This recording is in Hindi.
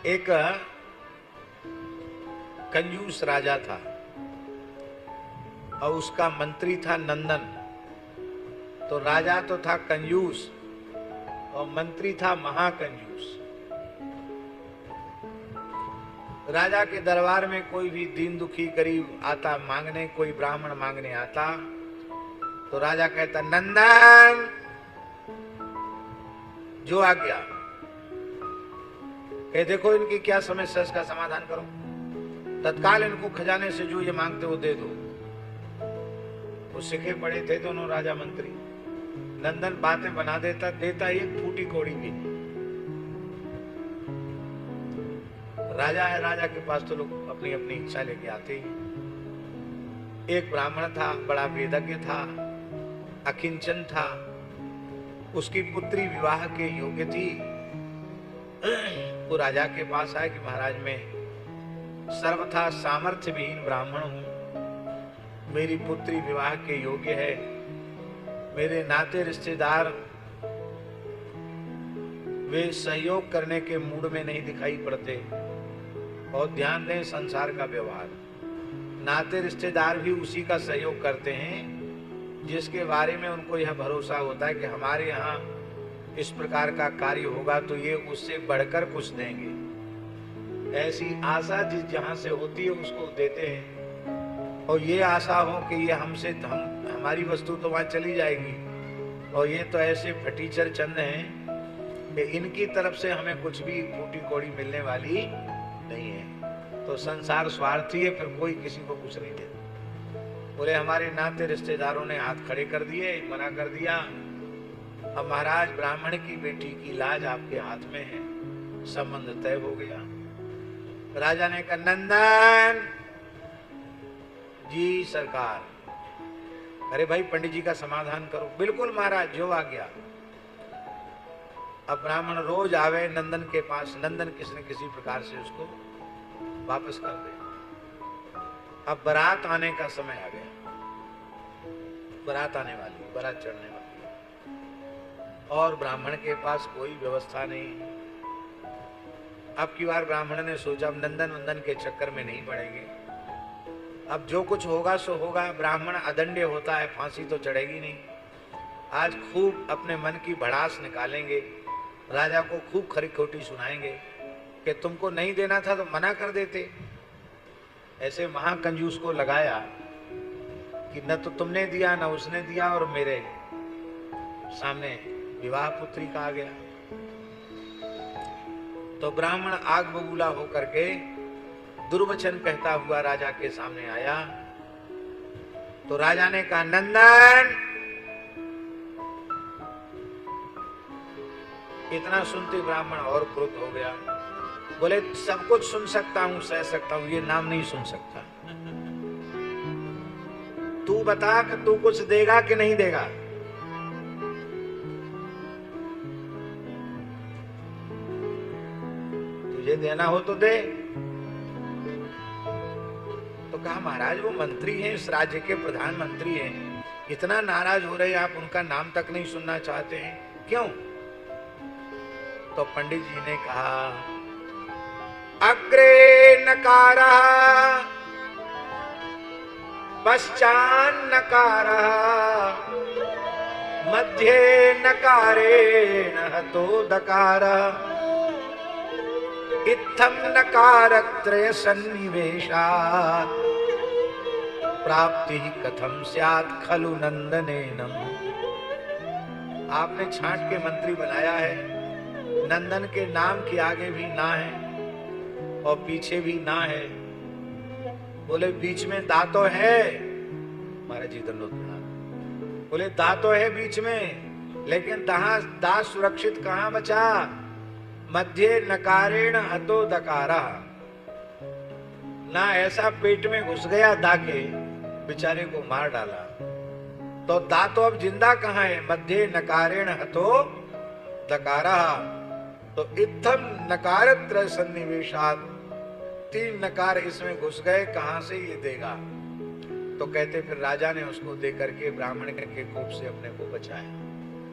एक कंजूस राजा था और उसका मंत्री था नंदन। तो राजा तो था कंजूस और मंत्री था महाकंजूस। राजा के दरबार में कोई भी दीन दुखी गरीब आता मांगने, कोई ब्राह्मण मांगने आता, तो राजा कहता नंदन जो आ गया, कहे देखो इनकी क्या समस्या, इसका समाधान करो, तत्काल इनको खजाने से जो ये मांगते वो दे दो। वो सीखे पड़े थे दोनों राजा मंत्री। नंदन बातें बना देता, देता एक फूटी कौड़ी भी नहीं। राजा है, राजा के पास तो लोग अपनी अपनी इच्छा लेके आते ही। एक ब्राह्मण था, बड़ा वेदज्ञ था, अकिंचन था, उसकी पुत्री विवाह के योग्य थी। वो राजा के पास आया कि महाराज मैं सर्वथा सामर्थ्य विहीन ब्राह्मण हूं, मेरी पुत्री विवाह के योग्य है, मेरे नाते रिश्तेदार वे सहयोग करने के मूड में नहीं दिखाई पड़ते। और ध्यान दें संसार का व्यवहार, नाते रिश्तेदार भी उसी का सहयोग करते हैं जिसके बारे में उनको यह भरोसा होता है कि हमारे यहाँ इस प्रकार का कार्य होगा तो ये उससे बढ़कर कुछ देंगे। ऐसी आशा जिस जहां से होती है उसको देते हैं। और ये आशा हो कि ये हमसे हमारी वस्तु तो वहां चली जाएगी, और ये तो ऐसे फटीचर चंद हैं कि इनकी तरफ से हमें कुछ भी फूटी कौड़ी मिलने वाली नहीं है। तो संसार स्वार्थी है, फिर कोई किसी को कुछ नहीं देता। बोले हमारे नाते रिश्तेदारों ने हाथ खड़े कर दिए, मना कर दिया। अब महाराज ब्राह्मण की बेटी की लाज आपके हाथ में है, संबंध तय हो गया। राजा ने कहा नंदन जी सरकार, अरे भाई पंडित जी का समाधान करो। बिल्कुल महाराज जो आ गया। अब ब्राह्मण रोज आवे नंदन के पास, नंदन किसी न किसी प्रकार से उसको वापस कर दे। अब बारात आने का समय आ गया, बारात आने वाली, बारात चढ़ने वाली, और ब्राह्मण के पास कोई व्यवस्था नहीं। अब की बार ब्राह्मण ने सोचा अब नंदन वंदन के चक्कर में नहीं पड़ेंगे, अब जो कुछ होगा सो होगा। ब्राह्मण अदंड होता है, फांसी तो चढ़ेगी नहीं। आज खूब अपने मन की भड़ास निकालेंगे, राजा को खूब खरी खोटी सुनाएंगे कि तुमको नहीं देना था तो मना कर देते। ऐसे महाकंजूस को लगाया कि न तो तुमने दिया न उसने दिया, और मेरे सामने विवाह पुत्री का आ गया। तो ब्राह्मण आग बबूला होकर के दुर्वचन कहता हुआ राजा के सामने आया। तो राजा ने कहा नंदन, इतना सुनते ब्राह्मण और क्रुद्ध हो गया। बोले सब कुछ सुन सकता हूं, सह सकता हूं, ये नाम नहीं सुन सकता। तू बता कि तू कुछ देगा कि नहीं देगा। तुझे देना हो तो दे। तो कहा महाराज वो मंत्री हैं, इस राज्य के प्रधानमंत्री हैं, इतना नाराज हो रहे हैं, आप उनका नाम तक नहीं सुनना चाहते हैं, क्यों? तो पंडित जी ने कहा अग्रे नकारः पश्चान्नकारः मध्ये नकारेण हतो दकारः इत्थं नकारत्रय सन्निवेशात् प्राप्ति कथम स्यात् खलु नंदनेनम। आपने छांट के मंत्री बनाया है, नंदन के नाम के आगे भी ना है और पीछे भी ना है। बोले बीच में दांतो है। महाराज जी दंडोत प्रणाम। बोले दांतो है बीच में, लेकिन दांत सुरक्षित कहां बचा? मध्य नकारेण हतो दकारा। ना ऐसा पेट में घुस गया दाके बेचारे को मार डाला। तो दांतो अब जिंदा कहां है? मध्य नकारेण हतो दकारा। तो इत्थम नकारत्र सन्निवेशात्, 3 नकार इसमें घुस गए, कहां से ये देगा? तो कहते फिर राजा ने उसको दे करके ब्राह्मण के कोप से अपने को बचाया।